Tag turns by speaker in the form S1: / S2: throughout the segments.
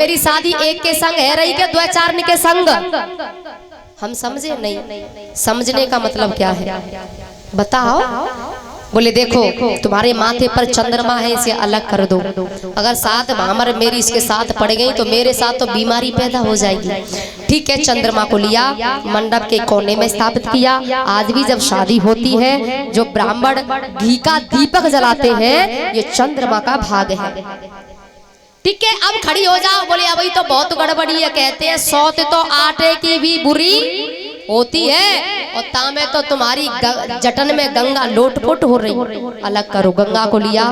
S1: मेरी शादी एक के संग है रही के दो चार के संग। हम समझे नहीं, समझने का मतलब क्या है बताओ। बोले देखो तुम्हारे माथे पर चंद्रमा है, इसे अलग कर दो। अगर साथ भामर मेरी इसके साथ पड़ गई तो मेरे साथ तो बीमारी पैदा हो जाएगी। ठीक है, चंद्रमा को लिया, मंडप के कोने में स्थापित किया। आज भी जब शादी होती है जो ब्राह्मण घी का दीपक जलाते हैं ये चंद्रमा का भाग है। ठीक है, अब खड़ी हो जाओ। बोले अभी तो बहुत गड़बड़ी है। कहते हैं सौत तो आटे की भी बुरी होती है और तामे तो तुम्हारी जटन में गंगा लोटपोट हो रही। अलग करो। गंगा को लिया,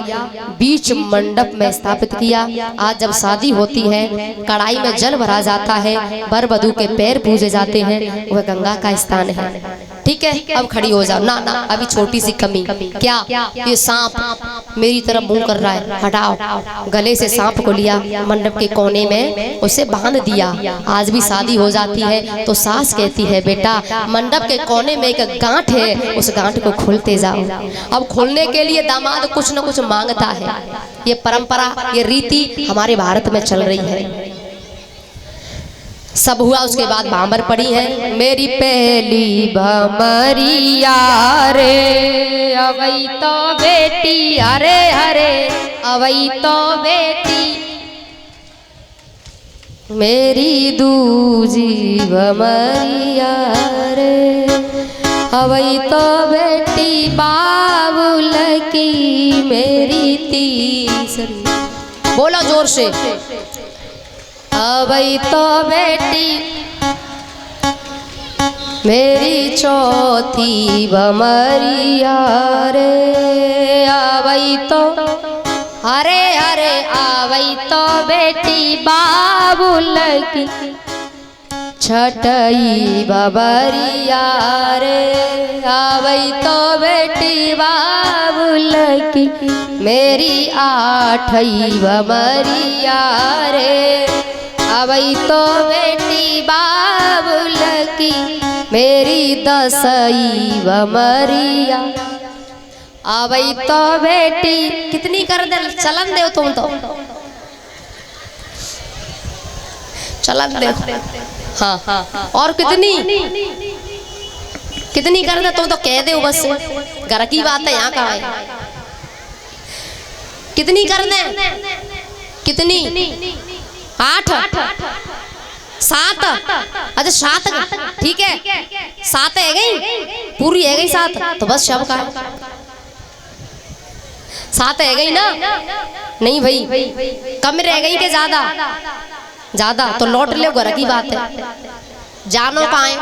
S1: बीच मंडप में स्थापित किया। आज जब शादी होती है कढ़ाई में जल भरा जाता है, वर वधू के पैर पूजे जाते हैं, वह गंगा का स्थान है। ठीक है, अब खड़ी हो जाओ। ना ना अभी छोटी सी कमी। क्या? ये सांप मेरी तरफ मुंह कर रहा है, हटाओ। गले से सांप को लिया, मंडप के कोने में उसे बांध दिया। आज भी शादी हो जाती है तो सास कहती है बेटा मंडप के कोने में एक गांठ है, उस गांठ को खोलते जाओ। अब खोलने के लिए दामाद कुछ न कुछ मांगता है। ये परंपरा, ये रीति हमारे भारत में चल रही है। सब हुआ, उसके बाद भामर पड़ी है। मेरी पहली भमरिया रे अवई तो बेटी, अरे हरे अवई तो बेटी। मेरी दूजी भमरिया रे अवई तो बेटी, बाबुल की मेरी तीसरी। बोलो जोर से। अवई तो बेटी मेरी चौथी भमरिया रे अवई तो, हरे हरे अवई तो बेटी, बाबुल की छठई भमरिया रे अवई तो बेटी, बाबुल की मेरी आठई भमरिया रे अवई तो बेटी, बाबुल की मेरी दसई भमरिया। अवई तो बेटी कितनी कर दे, चलन दे तुम तो, चलन दे। हाँ हाँ, और कितनी कितनी कर दे तुम तो कह दे बस। घर की बात है, यहाँ का है। कितनी कर दे? कितनी? 8 7? अच्छा 7, ठीक है 7 है गई, पूरी है गई 7 तो बस शब का 7 है गई ना। नहीं भाई कम रह गई के ज्यादा? ज्यादा तो लौट ले, घर की बात है, जानो पाए।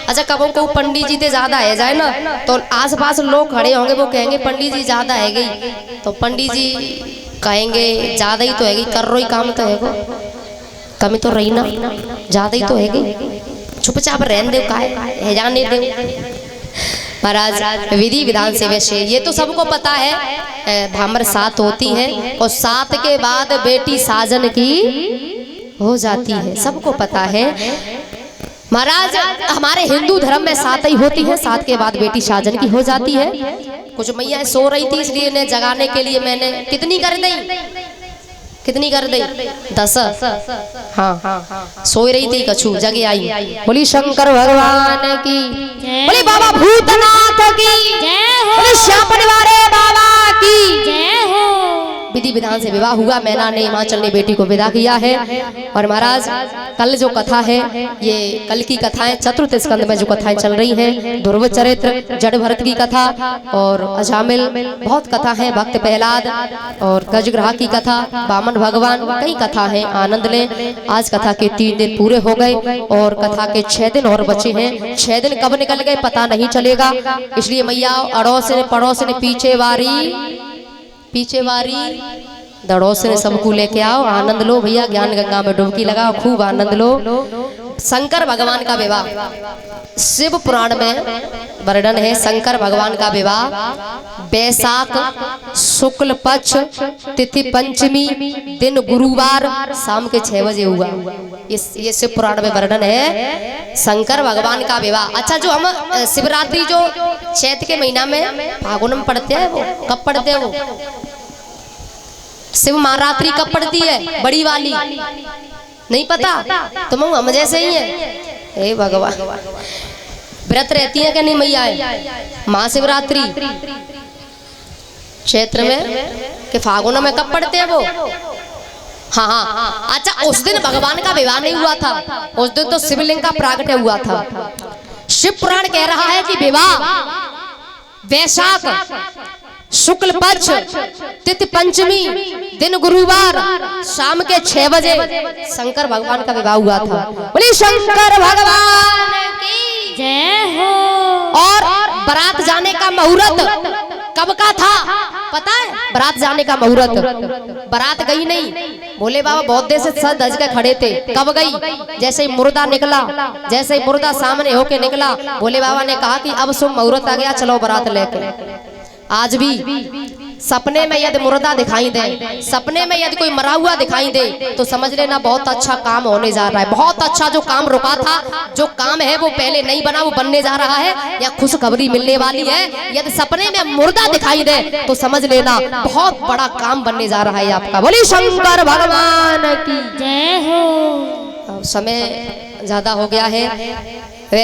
S1: अच्छा कबों को पंडित जी ते ज्यादा है जाए ना तो आसपास लोग खड़े होंगे, वो कहेंगे पंडित जी ज्यादा है गई, तो पंडित जी कहेंगे ज्यादा ही तो है गई, कर रो ही काम तो है वो, कमी तो रही ना, ज्यादा ही तो है गई, चुपचाप रहने दे, है जाने दे। महाराज विधि विधान से वैसे ये तो सबको पता है, भामर 7 होती है और 7 के बाद बेटी साजन की हो जाती है, सबको पता है। महाराज हमारे हिंदू धर्म में 7 ही होती है, 7 के बाद बेटी साजन की हो जाती है। कुछ मैया सो रही थी इसलिए इन्हें जगाने के लिए मैंने कितनी कर दी, कितनी कर दी 10। हाँ सो रही थी, कछु जगे आई। बोली शंकर भगवान की, बोली बाबा भूतनाथ की, बोली श्याम परिवार बाबा की जय हो। विधि विधान से विवाह हुआ, मैना ने हिमाचल ने बेटी को विदा किया है। और महाराज कल जो कथा है ये कल की कथाएं, चतुर्थ स्कंद में जो कथाएं चल रही हैं, ध्रुव चरित्र, जड़ भरत की कथा और अजामिल, बहुत कथा है, भक्त प्रहलाद और गजग्रह की कथा, वामन भगवान, कई कथा है, आनंद लें। आज कथा के 3 दिन पूरे हो गए और कथा के 6 दिन और बचे हैं। 6 दिन कब निकल गए पता नहीं चलेगा, इसलिए मैया अड़ोस ने पड़ोस ने पीछे वारी दड़ोस ने सबको लेके आओ, आनंद लो भैया, ज्ञान गंगा में डुबकी लगाओ, खूब आनंद लो। शंकर भगवान का विवाह शिव पुराण में वर्णन है। शंकर भगवान का विवाह बैसाख शुक्ल पक्ष तिथि पंचमी दिन गुरुवार शाम के 6 बजे हुआ। ये शिव पुराण में वर्णन है शंकर भगवान का विवाह। अच्छा जो हम शिवरात्रि जो चैत के महीना में फागुन में पढ़ते हैं वो कब पढ़ते हैं? वो शिव महारात्रि कब पड़ती है? बड़ी वाली नहीं पता? तुम हम जैसे ही है। हे भगवान, व्रत रहती है कि नहीं मैया? महाशिवरात्रि क्षेत्र में कि फागुन में कब पढ़ते हैं वो? हाँ हाँ, अच्छा उस दिन भगवान का विवाह नहीं हुआ था, उस दिन तो शिवलिंग का प्रागट्य हुआ था। शिव पुराण कह रहा है कि विवाह वैशाख शुक्ल पक्ष तिथि पंचमी दिन गुरुवार शाम के 6 बजे शंकर भगवान का विवाह हुआ था। बोलिए शंकर भगवान की
S2: जय हो।
S1: और बारात जाने का मुहूर्त कब का था पता है? बारात जाने का मुहूर्त, बारात गई नहीं, भोले बाबा बहुत देर से सज धज के खड़े थे। कब गई? जैसे ही मुर्दा निकला, जैसे ही मुर्दा सामने होके निकला, भोले बाबा ने कहा कि अब शुभ मुहूर्त आ गया, चलो बारात लेके। आज भी सपने में यदि मुर्दा दिखाई दे, सपने में यदि कोई मरा हुआ दिखाई दे, तो समझ लेना बहुत अच्छा काम होने जा रहा है। बहुत अच्छा जो काम रुका था, जो काम है वो पहले नहीं बना, वो बनने जा रहा है या खुशखबरी मिलने वाली है। यदि सपने में मुर्दा दिखाई दे तो समझ लेना बहुत बड़ा काम बनने जा रहा है आपका। बोलिए शंकर भगवान की
S2: जय हो।
S1: समय ज्यादा हो गया है।